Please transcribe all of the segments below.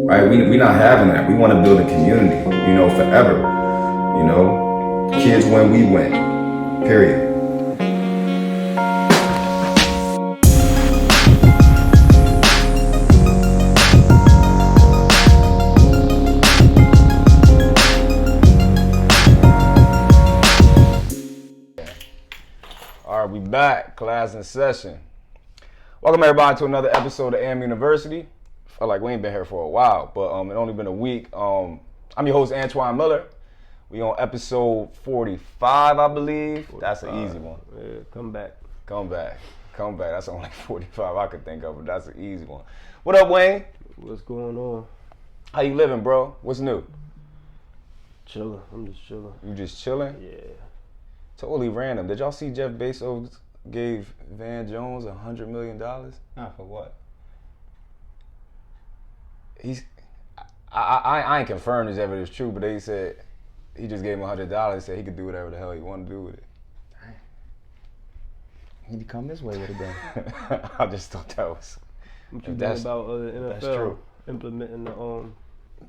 right? We not having that. We want to build a community, forever. Kids win, we win. Period. All right, we back. Class in session. Welcome everybody to another episode of A.M.University. Feel like we ain't been here for a while, but it only been a week. I'm your host, Antoine Miller. We on episode 45, I believe. 45. That's an easy one. Yeah, come back. That's only 45 I could think of, but that's an easy one. What up, Wayne? What's going on? How you living, bro? What's new? Chilling. I'm just chilling. You just chilling? Yeah. Totally random. Did y'all see Jeff Bezos gave Van Jones $100 million? Not for what? I ain't confirmed this ever is true, but they said he just gave him $100. Said he could do whatever the hell he wanted to do with it. He'd come this way with it then. I just thought that was. What you think about the NFL that's true. implementing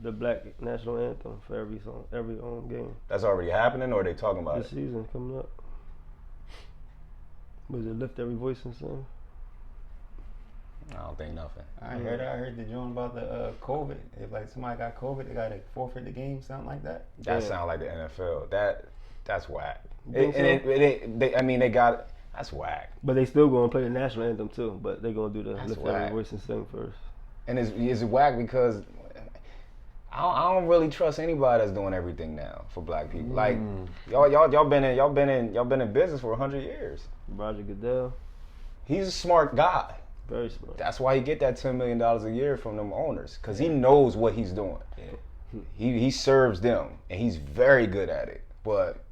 the Black national anthem for every song, every game? That's already happening, or are they talking about this season coming up? Was it lift every voice and sing? I don't think nothing. I heard that. I heard the joint about the COVID. If like somebody got COVID, they got to forfeit the game, something like that. That sounds like the NFL. That's whack. They got. That's whack. But they still gonna play the national anthem too. But they gonna do the That's lift whack. every voice and sing first. And it's whack because I don't really trust anybody that's doing everything now for black people. Like y'all been in business for 100 years. Roger Goodell. He's a smart guy. Very smart. That's why he get that $10 million a year from them owners, because he knows what he's doing. Yeah. He serves them, and he's very good at it. But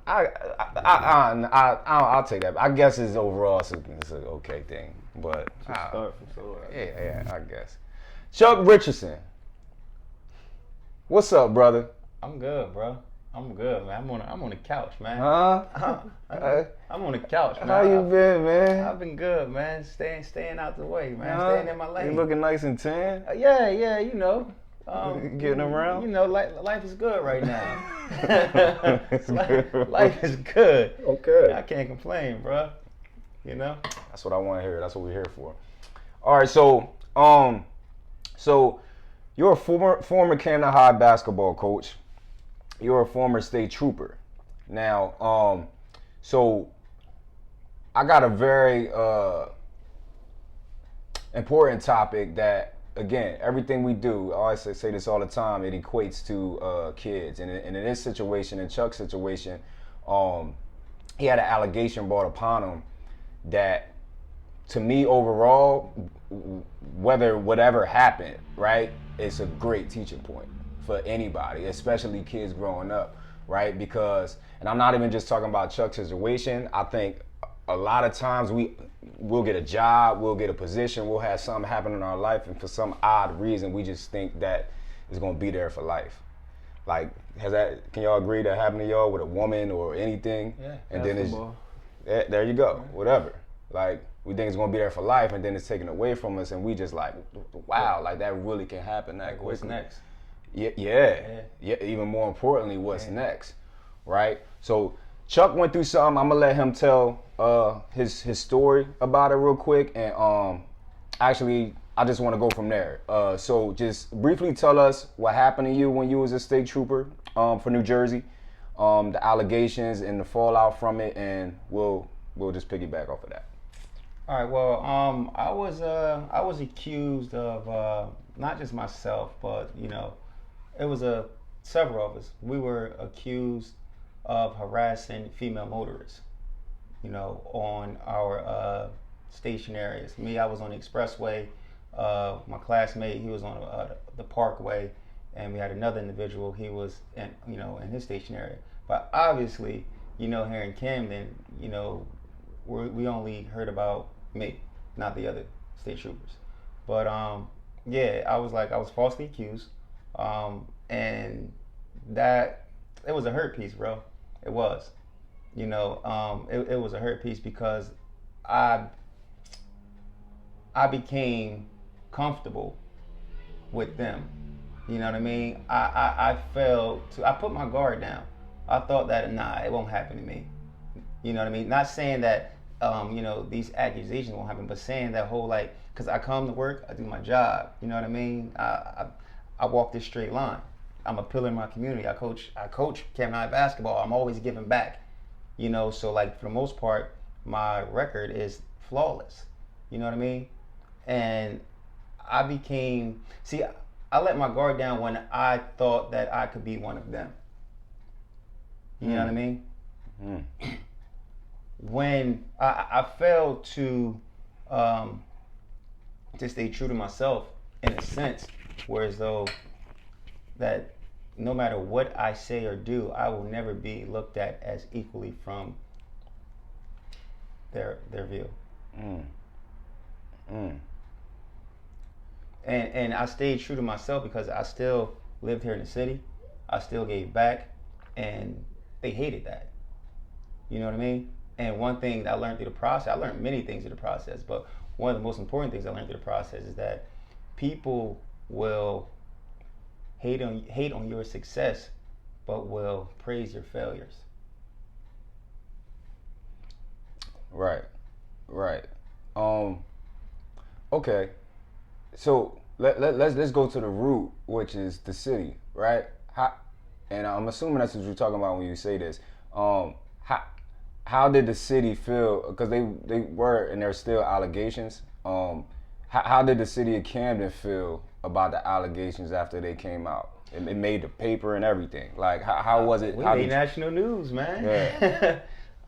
I'll take that. I guess it's overall it's an okay thing. But Start from somewhere. yeah, I guess. Chuck Richardson, what's up, brother? I'm good, bro. I'm good, man. I'm on the couch, man. Huh? I'm on the couch, man. How you been, man? I've been good, man. Staying out the way, man. Staying in my lane. You looking nice and tan? Yeah, Getting around? Life is good right now. Life is good. Okay. I can't complain, bro. That's what I want to hear. That's what we're here for. All right, so you're a former Camden High basketball coach. You're a former state trooper. Now, so I got a very important topic that, again, everything we do, I always say this all the time, it equates to kids. And in this situation, in Chuck's situation, he had an allegation brought upon him that, to me, overall, whatever happened, right, it's a great teaching point for anybody, especially kids growing up, right? Because, and I'm not even just talking about Chuck's situation, I think a lot of times we'll get a job, we'll get a position, we'll have something happen in our life, and for some odd reason, we just think that it's gonna be there for life. Like, can y'all agree that happened to y'all with a woman or anything? Yeah. And then there you go, whatever. Like, we think it's gonna be there for life, and then it's taken away from us, and we just like, wow, like that really can happen that quickly. What's next? Yeah. Even more importantly, what's next, right? So Chuck went through something. I'm gonna let him tell his story about it real quick, and actually, I just want to go from there. So just briefly tell us what happened to you when you was a state trooper for New Jersey, the allegations and the fallout from it, and we'll just piggyback off of that. All right. Well, I was accused of not just myself, but it was several of us. We were accused of harassing female motorists, on our station areas. Me, I was on the expressway. My classmate, he was on the parkway, and we had another individual. He was in his station area. But obviously, here in Camden, we only heard about me, not the other state troopers. But I was falsely accused, and that it was a hurt piece, bro. It was, it was a hurt piece because I became comfortable with them. You know what I mean? I I put my guard down. I thought that, nah, it won't happen to me. You know what I mean? Not saying that, these accusations won't happen, but saying that whole, like, because I come to work, I do my job. You know what I mean? I walk this straight line. I'm a pillar in my community. I coach Camden High basketball. I'm always giving back. So, like, for the most part, my record is flawless. You know what I mean? And I let my guard down when I thought that I could be one of them. You know what I mean? When I failed to stay true to myself in a sense, whereas though that no matter what I say or do, I will never be looked at as equally from their view. And I stayed true to myself because I still lived here in the city. I still gave back, and they hated that. You know what I mean? And one thing I learned through the process, I learned many things through the process, but one of the most important things I learned through the process is that people will hate on your success, but will praise your failures. Right. Okay. So let's go to the root, which is the city, right? And I'm assuming that's what you're talking about when you say this. How did the city feel? Because they were, and there's still allegations. How did the city of Camden feel about the allegations after they came out? It made the paper and everything. Like, how was it? We made national news, man.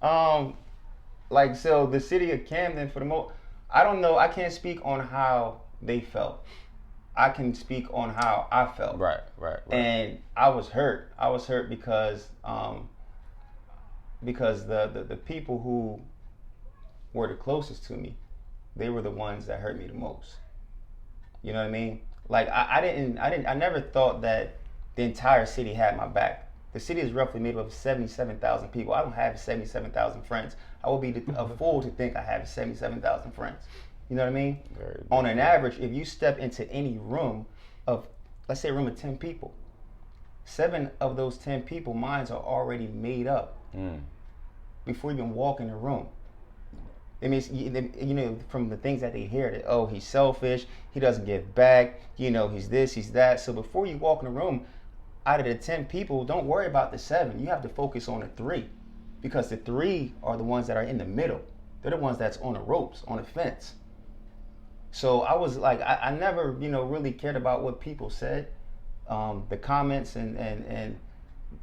Yeah. So the city of Camden, for the most, I don't know. I can't speak on how they felt. I can speak on how I felt. Right. And I was hurt. I was hurt because the people who were the closest to me, they were the ones that hurt me the most. You know what I mean? Like, I never thought that the entire city had my back. The city is roughly made up of 77,000 people. I don't have 77,000 friends. I would be a fool to think I have 77,000 friends. You know what I mean? On an average, if you step into any room of, let's say a room of 10 people, 7 of those 10 people, minds are already made up before you even walk in the room. It means, from the things that they hear, that, oh, he's selfish, he doesn't give back, he's this, he's that. So before you walk in the room, out of the 10 people, don't worry about the 7. You have to focus on the 3, because the 3 are the ones that are in the middle. They're the ones that's on the ropes, on the fence. So I was like, I never, really cared about what people said, the comments, and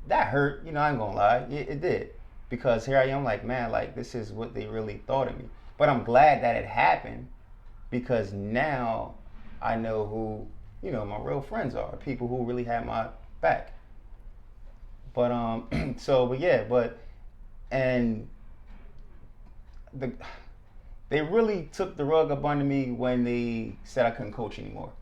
that hurt. I ain't gonna lie, it did, because here I am, like, man, like, this is what they really thought of me. But I'm glad that it happened, because now I know who, my real friends are, people who really have my back. But they really took the rug up under me when they said I couldn't coach anymore.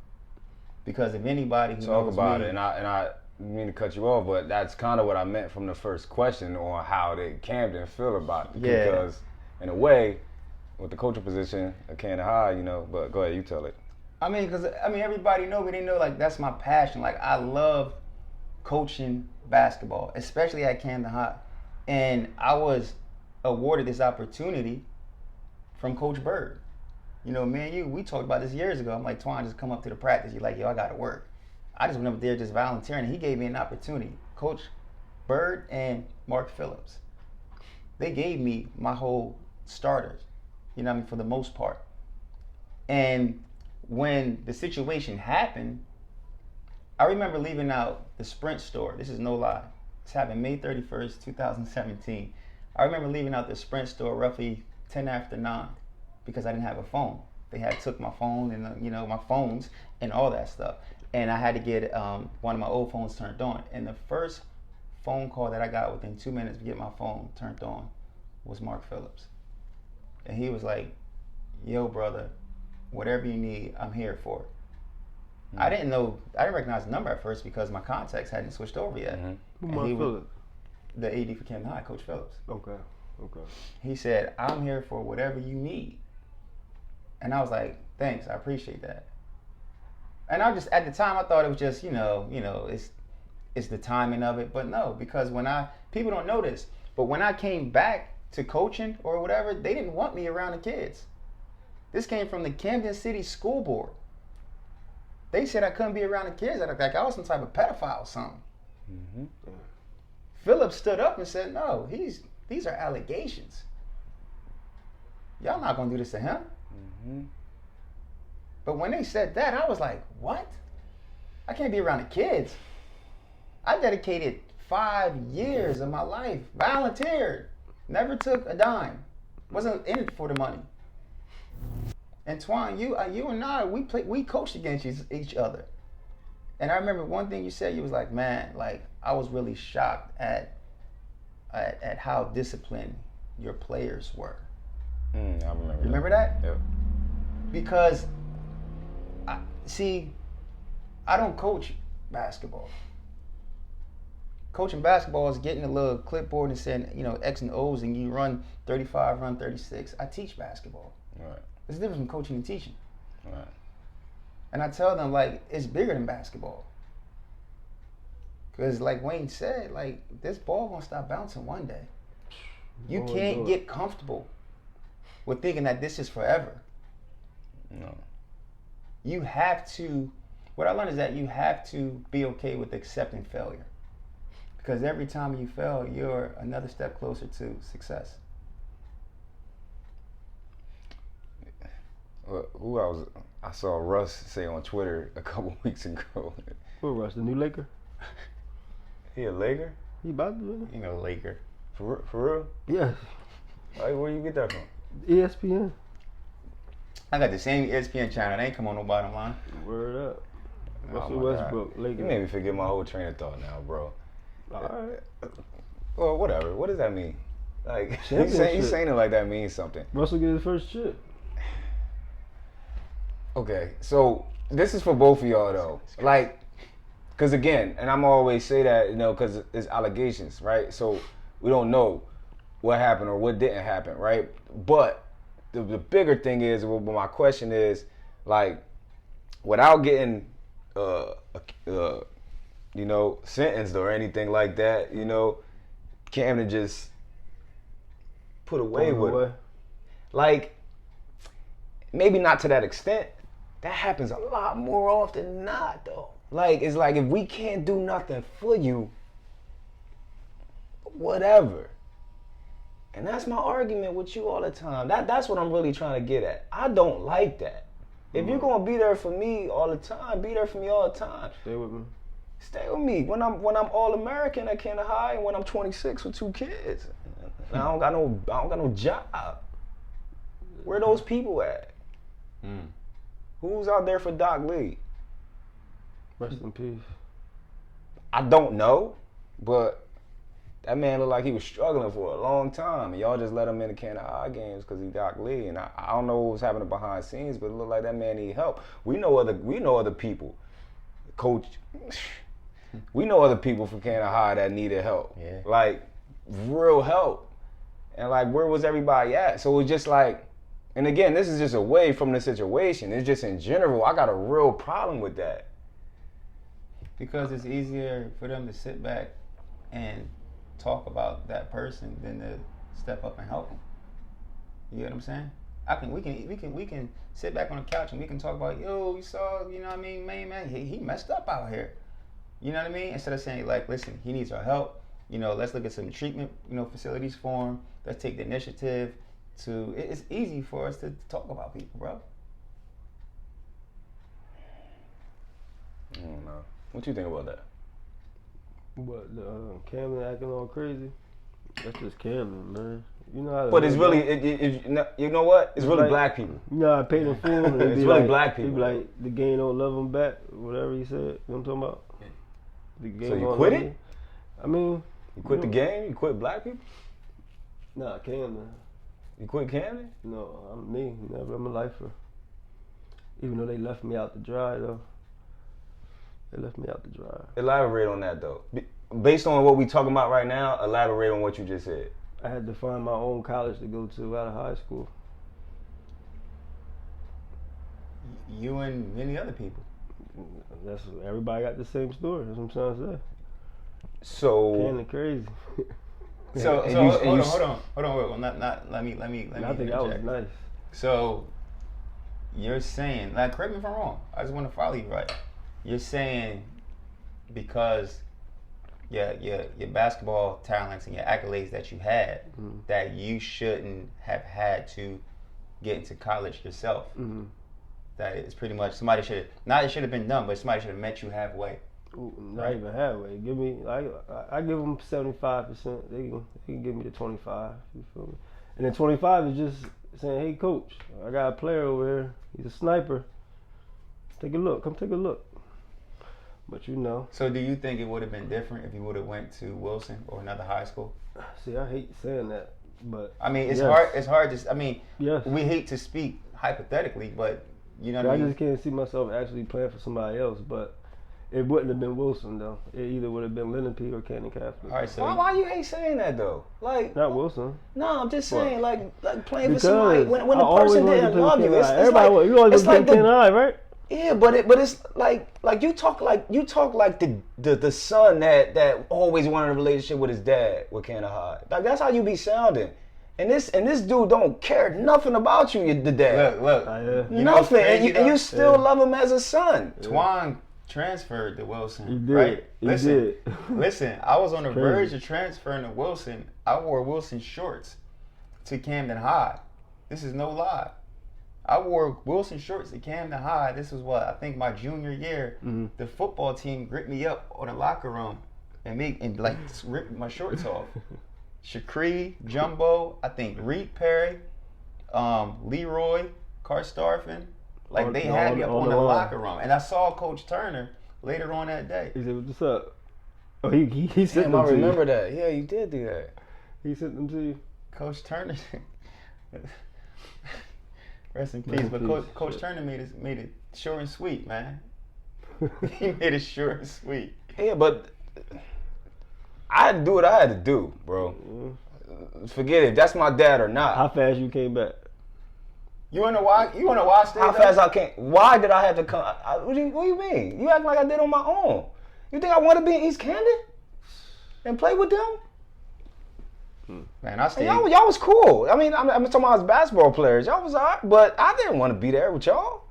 Because if anybody who talk knows about me, it, and I didn't mean to cut you off, but that's kind of what I meant from the first question on how did Camden feel about it. Yeah. Because in a way, with the coaching position at Camden High, but go ahead, you tell it. because everybody know me. They know, like, that's my passion. Like, I love coaching basketball, especially at Camden High. And I was awarded this opportunity from Coach Bird. Me and you, we talked about this years ago. I'm like, Twan, just come up to the practice. You're like, yo, I got to work. I just went up there just volunteering, and he gave me an opportunity. Coach Bird and Mark Phillips, they gave me my whole starters, for the most part. And when the situation happened, I remember leaving out the Sprint store. This is no lie. This happened May 31st, 2017. I remember leaving out the Sprint store roughly 10 after 9 because I didn't have a phone. They had took my phone and, my phones and all that stuff. And I had to get one of my old phones turned on. And the first phone call that I got within 2 minutes to get my phone turned on was Mark Phillips. And he was like, yo, brother, whatever you need, I'm here for it. I didn't recognize the number at first because my contacts hadn't switched over yet. Who Mark Phillips? The AD for Camden High, Coach Phillips. Okay. He said, I'm here for whatever you need. And I was like, thanks, I appreciate that. And I just, at the time, I thought it was just, it's the timing of it. But no, because people don't know this, but when I came back to coaching or whatever, they didn't want me around the kids. This came from the Camden City School Board. They said I couldn't be around the kids, like I was some type of pedophile or something. Mm-hmm. Phillips stood up and said, no, these are allegations. Y'all not gonna do this to him. Mm-hmm. But when they said that, I was like, what? I can't be around the kids. I dedicated 5 years of my life, volunteered, never took a dime, wasn't in it for the money. And Twan, you and I, we coached against each other. And I remember one thing you said, you was like, man, like I was really shocked at how disciplined your players were. I remember. You remember that? Yep. Because I don't coach basketball. Coaching basketball is getting a little clipboard and saying, X and O's and you run 35, run 36. I teach basketball. Right. There's a difference between coaching and teaching. Right. And I tell them, like, it's bigger than basketball. Because like Wayne said, like, this ball gonna stop bouncing one day. You can't get comfortable with thinking that this is forever. No. You have to, what I learned is that you have to be okay with accepting failure. Because every time you fail, you're another step closer to success. I saw Russ say on Twitter a couple weeks ago. Who Russ, the new Laker? He a Laker? He about to be. Laker. For real? Yes. Like, where you get that from? ESPN. I got the same ESPN channel. They ain't come on no bottom line. Word up. Oh Russell my Westbrook, God. Laker. You made me forget my whole train of thought now, bro. All right. Well, whatever. What does that mean? Like, you Championship. saying it like that means something. Russell get his first chip. Okay, so this is for both of y'all though. Like, because again, and I'm always say that, because it's allegations, right? So we don't know what happened or what didn't happen, right? But the bigger thing is, well, my question is, like, without getting, sentenced or anything like that, Camden just put away with it. Like, maybe not to that extent. That happens a lot more often than not, though. Like, it's like if we can't do nothing for you, whatever. And that's my argument with you all the time. That's what I'm really trying to get at. I don't like that. If you're gonna be there for me all the time, be there for me all the time. Stay with me. Stay with me. When I'm All-American at Canada High, and when I'm 26 with 2 kids, and I don't got no job. Where those people at? Who's out there for Doc Lee? Rest in peace. I don't know, but that man looked like he was struggling for a long time, and y'all just let him in the Canada High games because he Doc Lee. And I don't know what was happening behind the scenes, but it looked like that man need help. We know other people, coach. We know other people from Canada High that needed help, like real help. And like, where was everybody at? So it was just like. And again, this is just away from the situation. It's just in general, I got a real problem with that. Because it's easier for them to sit back and talk about that person than to step up and help them. You get what I'm saying? We can sit back on the couch and we can talk about, you saw, man, he messed up out here. You know what I mean? Instead of saying, like, listen, he needs our help. Let's look at some treatment, facilities for him. Let's take the initiative. It's easy for us to talk about people, bro. I don't know. What you think about that? What, Camden acting all crazy? That's just Camden, man. You know how. But it's really, you know what? It's really like, black people. You know how I paid in full. And It's really black people. He be like, the game don't love him back, whatever he said. You know what I'm talking about? The game So you don't quit love it? him. I mean. You quit the game? You quit black people? Nah, Camden. You quit Camden? No, I'm me. Never. I'm a lifer. Even though they left me out to dry, though. They left me out to dry. Elaborate on that, though. Based on what we talking about right now, elaborate on what you just said. I had to find my own college to go to out of high school. You and many other people. That's everybody got the same story. That's what I'm trying to say. So Camden crazy. So And hold on. Will. Not let me I think interject. that was nice. So you're saying, like, correct me if I'm wrong. I just want to follow you right. You're saying because your basketball talents and your accolades that you had, that you shouldn't have had to get into college yourself. That it's pretty much somebody should have, not it should have been done, but somebody should have met you halfway. Ooh, not even halfway. Give me, I give them 75%. They can give me the 25. You feel me? And then 25 is just saying, hey coach, I got a player over here. He's a sniper. Take a look. Come take a look. But you know. So do you think it would have been different if you would have went to Wilson or another high school? See, I hate saying that, but I mean, it's yes. hard. It's hard to. I mean, Yes. we hate to speak hypothetically, but you know what I I mean. just can't see myself actually playing for somebody else. But it wouldn't have been Wilson though. It either would have been Lenape or Camden Catholic. All right, so why you hate saying that though? Like, Not Wilson. no, I'm just saying, like playing Because for somebody when I a always person wanted to didn't play love with you. Camden It's, High. it's Everybody like, you always it's want like to play Camden High, right? Yeah, but it's like you talk like the son that always wanted a relationship with his dad with Canada High. Like that's how you be sounding. And this dude don't care nothing about you, the dad. look, Yeah. you know what's Nothing. crazy, And you though? still love him as a son. Twan transferred to Wilson. He did. Right? He Listen, did. listen. I was on the Crazy. verge of transferring to Wilson. I wore Wilson shorts to Camden High. This is no lie. I wore Wilson shorts to Camden High. This was what I think my junior year. The football team gripped me up on the locker room and ripped my shorts off. Shakri, Jumbo, I think Reed Perry, Leroy, Karstarfin. Like they had me up on the locker room, and I saw Coach Turner later on that day. He said, "What's up?" Oh, he sent Damn, them I to remember you. that. Yeah, you did do that. He sent them to you. Coach Turner, rest in peace. Rest in But peace. Coach Shit. Turner made it short and sweet, man. He made it short and sweet. Yeah, but I had to do what I had to do, bro. Forget it. That's my dad or not. How fast you came back? You wanna watch? You wanna watch that? How fast I came? Why did I have to come? What do you mean? You act like I did on my own. You think I want to be in East Camden and play with them? Man, I stayed. And y'all was cool. I mean, I'm talking about as basketball players. Y'all was alright, but I didn't want to be there with y'all.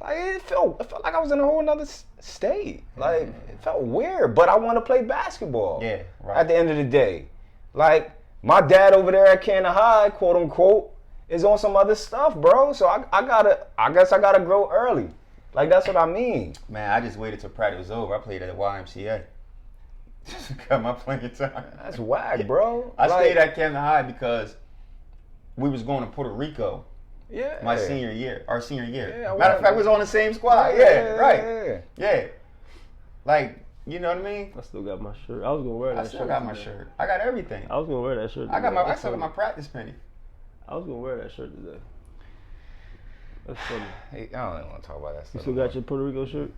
Like it felt like I was in a whole nother state. Like it felt weird, but I want to play basketball. Yeah, right. At the end of the day, like my dad over there at Canada High, quote unquote, is on some other stuff, bro. So I guess I gotta grow early. Like that's what I mean. Man, I just waited till practice was over. I played at the YMCA. Got my playing time. That's whack, bro. I Like, stayed at Camden High because we was going to Puerto Rico yeah. our senior year. Yeah, Matter of fact, we was on the same squad. Yeah, right. Yeah. Like, you know what I mean? I still got my shirt. I was gonna wear that I shirt. still got my today. shirt. I got everything. I was gonna wear that shirt. I today. still got my practice penny. I was gonna wear that shirt today. That's funny. Hey, I don't even want to talk about that You stuff. still got your Puerto Rico shirt?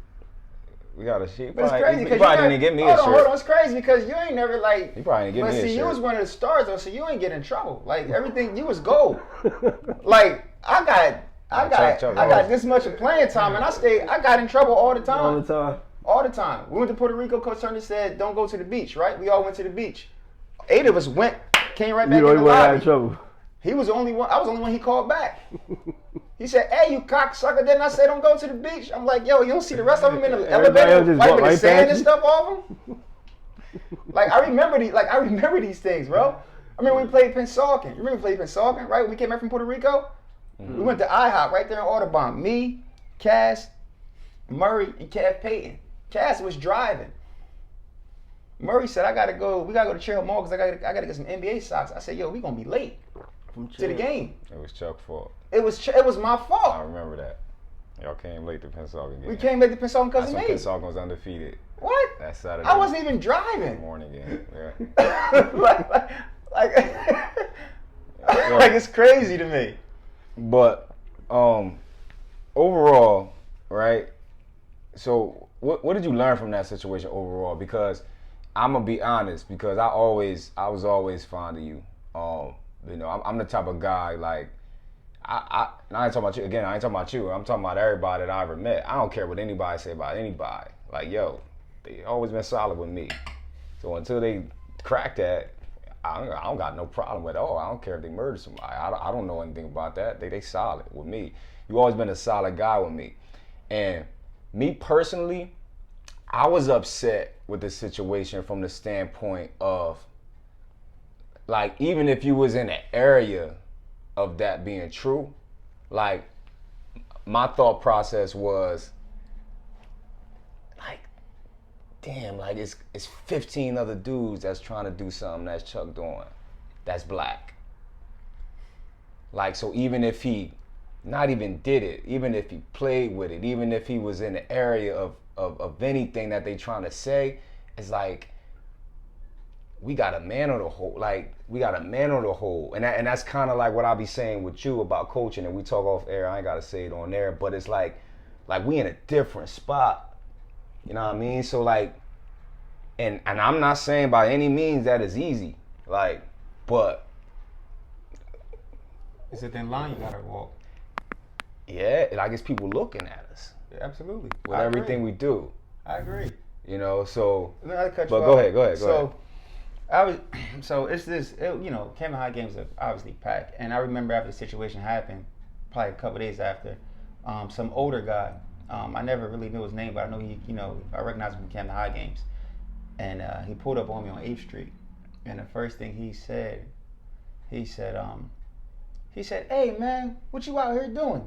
We got a shit. But it's crazy You because probably didn't get me a hold shirt. on, it's crazy because you ain't never like. You probably didn't get But me a see, shirt. you was one of the stars though, so you ain't get in trouble. Like everything, you was gold. Like I got this much of playing time, and I got in trouble all the time. All the time. All the time. We went to Puerto Rico. Coach Turner said, "Don't go to the beach." Right? We all went to the beach. 8 of us came right back You in know the you got in lobby. trouble. He was the only one. I was the only one he called back. He said, "Hey, you cocksucker!" Didn't I say don't go to the beach? I'm like, "Yo, you don't see the rest of them in the Everybody else elevator, just wiping walk the right sand past and you. stuff off them." Like I remember these things, bro. I remember we played Pennsauken. You remember we played Pennsauken, right? When we came back from Puerto Rico, we went to IHOP right there in Audubon. Me, Cass, Murray, and Kev Payton. Cass was driving. Murray said, we gotta go to Cherry Mall because I gotta get some NBA socks. I said, yo, we gonna be late to the game. It was Chuck's fault. It was my I fault. remember that. Y'all came late to Pennsauken game. We came back to Pennsauken because That's of when me. Pennsauken was undefeated. What? That Saturday. I wasn't even driving. morning game. Yeah. like it's crazy to me. But overall, right? So what did you learn from that situation overall? Because I'm gonna be honest, because I was always fond of you. You know, I'm the type of guy like I ain't talking about you again. I ain't talking about you. I'm talking about everybody that I ever met. I don't care what anybody say about anybody. Like, yo, they always been solid with me. So until they crack that, I don't got no problem at all. I don't care if they murder somebody. I don't know anything about that. They solid with me. You always been a solid guy with me. And me personally, I was upset with the situation from the standpoint of, like, even if you was in an area of that being true, like, my thought process was, like, damn, like, it's 15 other dudes that's trying to do something that's Chuck doing, that's black. Like, so even if he not even did it, even if he played with it, even if he was in the area of anything that they trying to say, it's like, we got to mantle the whole, like, we got to mantle the whole. And that's kind of like what I be saying with you about coaching, and we talk off air, I ain't got to say it on there, but it's like we in a different spot. You know what I mean? So, like, and I'm not saying by any means that is easy, like, but. It's a thin line you got to walk. Yeah, like, it's people looking at us. Yeah, absolutely. With everything we do. I agree. You know, so. Let me cut you but off. go ahead. So it's this, you know, Camden High games are obviously packed, and I remember after the situation happened, probably a couple days after, some older guy, I never really knew his name, but I know he, you know, I recognized him from Camden High games, and he pulled up on me on 8th Street, and the first thing he said, "Hey man, what you out here doing?"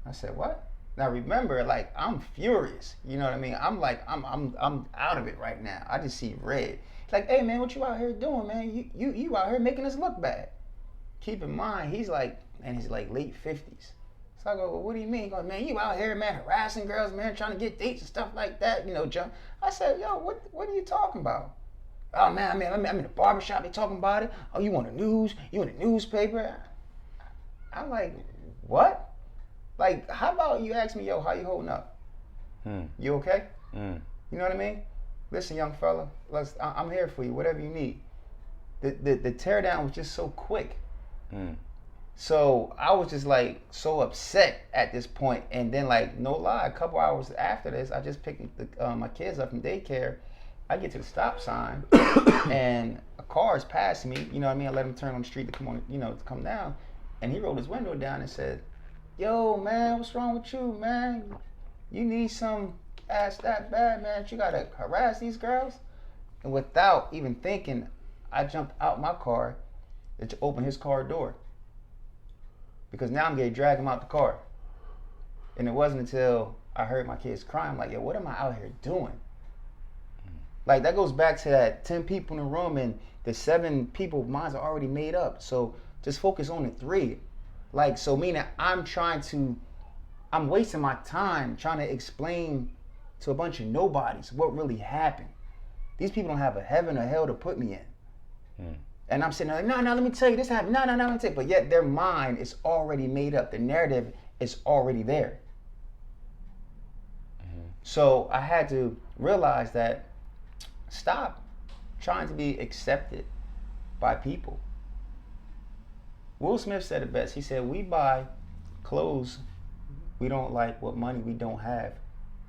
I said, "What?" Now remember, like, I'm furious. You know what I mean? I'm like, I'm out of it right now. I just see red. Like, "Hey man, what you out here doing, man? You out here making us look bad." Keep in mind, he's like late 50s. So I go, "Well, what do you mean?" He goes, "Man, you out here, man, harassing girls, man, trying to get dates and stuff like that, you know, John." I said, "Yo, what are you talking about?" "Oh man, I'm in the barbershop, they talking about it. Oh, you on the news? You in the newspaper?" I'm like, "What?" Like, how about you ask me, "Yo, how you holding up? You okay?" You know what I mean? Listen, young fella, I'm here for you, whatever you need. The tear down was just so quick. So I was just like so upset at this point. And then, like, no lie, a couple hours after this, I just picked my kids up from daycare. I get to the stop sign and a car is passing me. You know what I mean? I let him turn on the street to come on, you know, to come down. And he rolled his window down and said, "Yo, man, what's wrong with you, man? You need some ass that bad, man. You gotta harass these girls?" And without even thinking, I jumped out my car to open his car door. Because now I'm getting dragged him out the car. And it wasn't until I heard my kids crying, I'm like, "Yo, what am I out here doing?" Like, that goes back to that 10 people in the room and the 7 people, minds are already made up. So just focus on the 3. Like, so meaning I'm wasting my time trying to explain to a bunch of nobodies what really happened. These people don't have a heaven or hell to put me in. And I'm sitting there like, no, let me tell you, this happened. No, let me tell you. But yet their mind is already made up. The narrative is already there. So I had to realize that stop trying to be accepted by people. Will Smith said it best. He said, "We buy clothes we don't like with money we don't have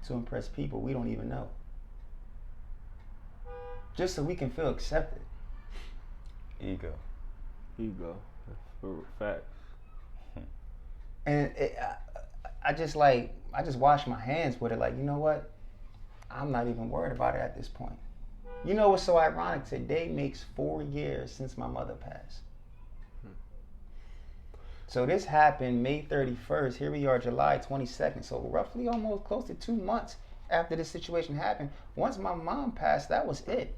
to impress people we don't even know. Just so we can feel accepted." Ego. For facts. And I just wash my hands with it. Like, you know what? I'm not even worried about it at this point. You know what's so ironic? Today makes 4 years since my mother passed. So this happened May 31st. Here we are, July 22nd. So roughly almost close to 2 months after this situation happened. Once my mom passed, that was it.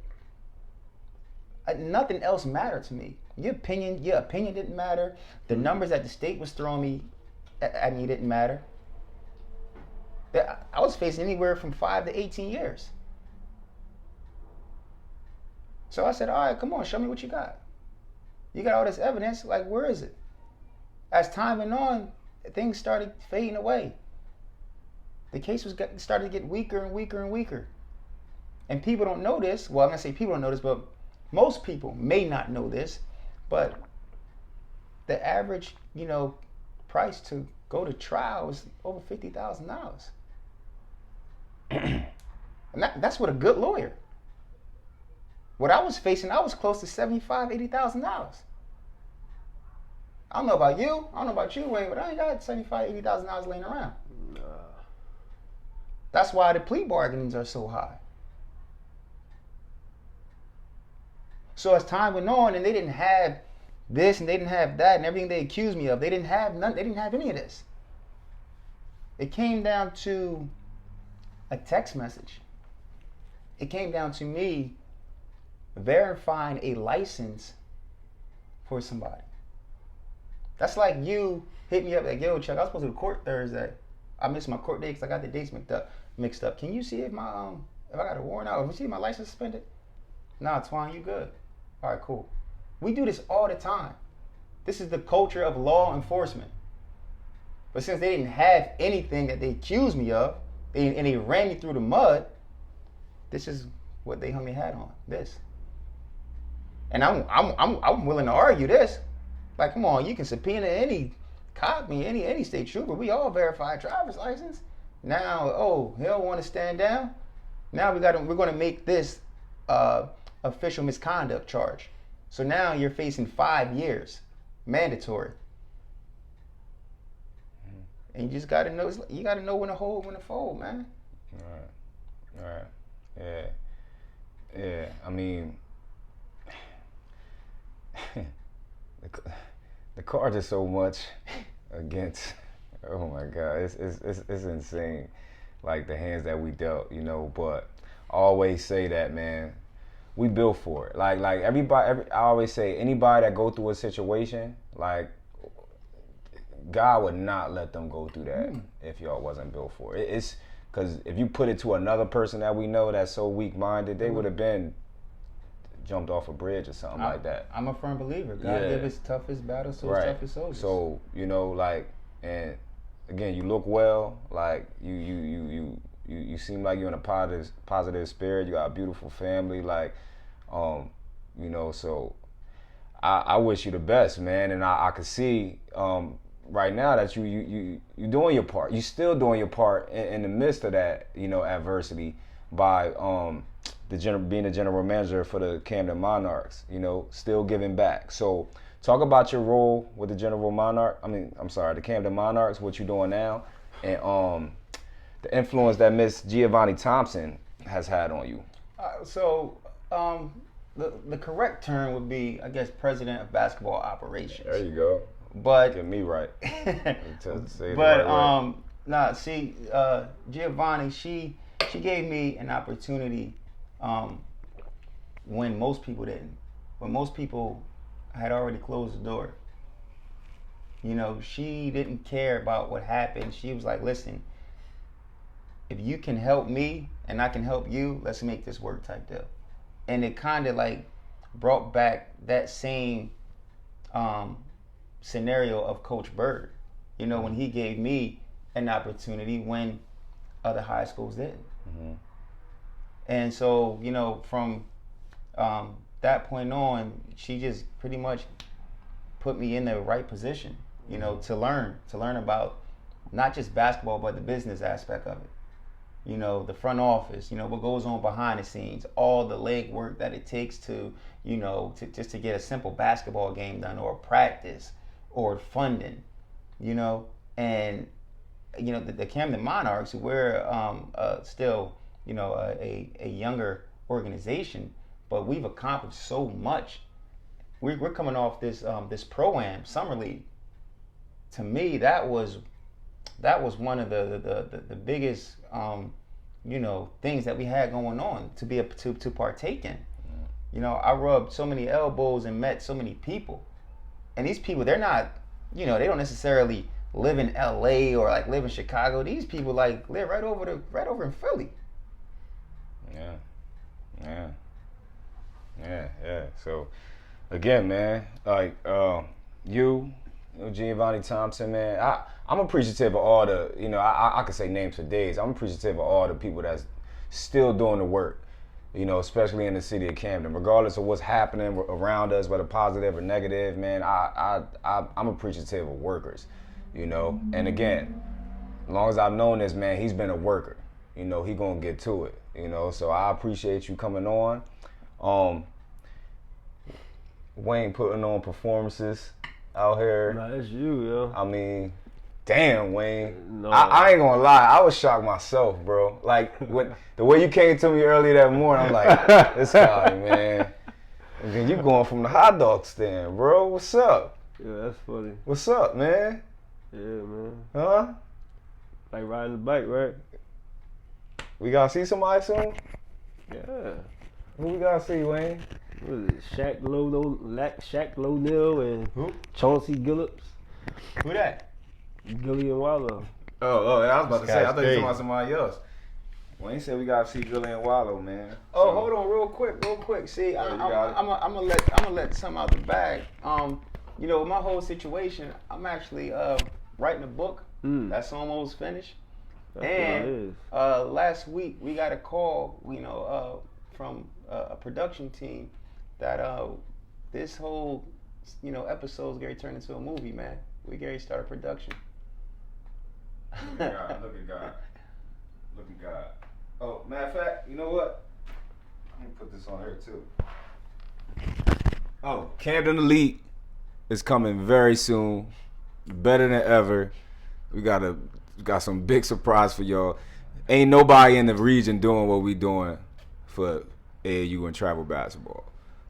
Nothing else mattered to me. Your opinion didn't matter. The numbers that the state was throwing me at me didn't matter. I was facing anywhere from 5 to 18 years. So I said, "All right, come on, show me what you got. You got all this evidence, like, where is it?" As time went on, things started fading away. The case started to get weaker and weaker and weaker. And people don't know this. Well, I'm going to say people don't know this, but most people may not know this. But the average, price to go to trial was over $50,000. And that's with a good lawyer. What I was facing, I was close to $75,000, $80,000. I don't know about you. I don't know about you, Wayne, but I ain't got $75,000, $80,000 laying around. Nah. That's why the plea bargainings are so high. So as time went on, and they didn't have this, and they didn't have that, and everything they accused me of, they didn't have none. They didn't have any of this. It came down to a text message. It came down to me verifying a license for somebody. That's like you hit me up like, yo, Chuck, I was supposed to go to court Thursday. I missed my court date because I got the dates mixed up. Can you see if my if I got a warrant out? If you see my license suspended? Nah, it's fine. You good? All right, cool. We do this all the time. This is the culture of law enforcement. But since they didn't have anything that they accused me of, and they ran me through the mud, this is what they hung me hat on. This. And I'm willing to argue this. Like, come on, you can subpoena any cop, any state trooper. We all verify driver's license. Now, oh, he don't want to stand down. Now we're going to make this official misconduct charge. So now you're facing 5 years, mandatory. And you just got to know. You got to know when to hold, when to fold, man. All right. Yeah. Yeah. I mean, the cards are so much against. Oh my God, it's insane. Like the hands that we dealt, you know. But I always say that, man, we built for it. Like everybody. I always say anybody that go through a situation, like God would not let them go through that if y'all wasn't built for it. It's because if you put it to another person that we know that's so weak-minded, they would have been jumped off a bridge or something like that. I'm a firm believer. God gave his toughest battles to his toughest soldiers. So, you know, like, and again, you look well. Like you seem like you're in a positive spirit. You got a beautiful family. Like, you know, so I wish you the best, man. And I could see right now that you doing your part. You still doing your part in the midst of that, you know, adversity by being the general manager for the Camden Monarchs, you know, still giving back. So talk about your role with the the Camden Monarchs, what you're doing now, and the influence that Miss Giovanni Thompson has had on you. The correct term would be, I guess, president of basketball operations. There you go. But get me right. Giovanni, she gave me an opportunity when most people didn't. When most people had already closed the door. You know, she didn't care about what happened. She was like, listen, if you can help me and I can help you, let's make this work type deal. And it kind of like brought back that same scenario of Coach Bird, you know, when he gave me an opportunity when other high schools didn't. Mm-hmm. And so, you know, from that point on, she just pretty much put me in the right position, you know, to learn about not just basketball, but the business aspect of it. You know, the front office, you know, what goes on behind the scenes, all the legwork that it takes to, you know, just to get a simple basketball game done, or practice, or funding, you know. And, you know, the Camden Monarchs, we're still, you know, a younger organization, but we've accomplished so much. We're coming off this Pro-Am Summer League. To me, that was one of the biggest you know, things that we had going on to partake in. You know, I rubbed so many elbows and met so many people, and these people, they're not, you know, they don't necessarily live in LA or like live in Chicago. These people like live right over in Philly. Yeah. So again, man, like you know, Giovanni Thompson, man, I'm appreciative of all the, you know, I could say names for days. I'm appreciative of all the people that's still doing the work, you know, especially in the city of Camden, regardless of what's happening around us, whether positive or negative, man. I'm appreciative of workers, you know. And again, as long as I've known this man, he's been a worker. You know, he gonna get to it. You know, so I appreciate you coming on. Wayne putting on performances out here. Nah, it's you, yo. I mean, damn, Wayne. No. I ain't gonna lie, I was shocked myself, bro. Like the way you came to me early that morning, I'm like, this guy, man. And then you going from the hot dog stand, bro. What's up? Yeah, that's funny. What's up, man? Yeah, man. Huh? Like riding the bike, right? We gotta see somebody soon? Yeah. Who we gotta see, Wayne? What is it? Shaq Lonell and Who? Chauncey Gillups. Who that? Gilly and Wallow. Oh, I was about to say, I thought you were crazy. talking about somebody else. Wayne said we gotta see Billy and Wallow, man. Oh, So- hold on, real quick. See, you I'm got it. gonna let some out the bag. You know, my whole situation, I'm actually writing a book that's almost finished. That's what it And is. last week we got a call, from a production team that this whole, episode's going to turn into a movie, man. We going to start a production. Look at God. Look at God. Oh, matter of fact, you know what? Let me put this on here too. Oh, Camden Elite is coming very soon. Better than ever. We got some big surprise for y'all. Ain't nobody in the region doing what we doing for AAU and travel basketball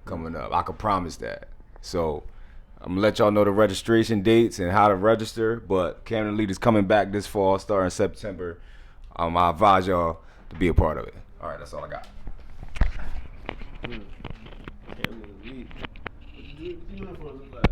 coming up. I can promise that. So I'm gonna let y'all know the registration dates and how to register. But Camden Elite is coming back this fall, starting September. I advise y'all to be a part of it. All right, that's all I got. Camden Elite. What the uniforms look like?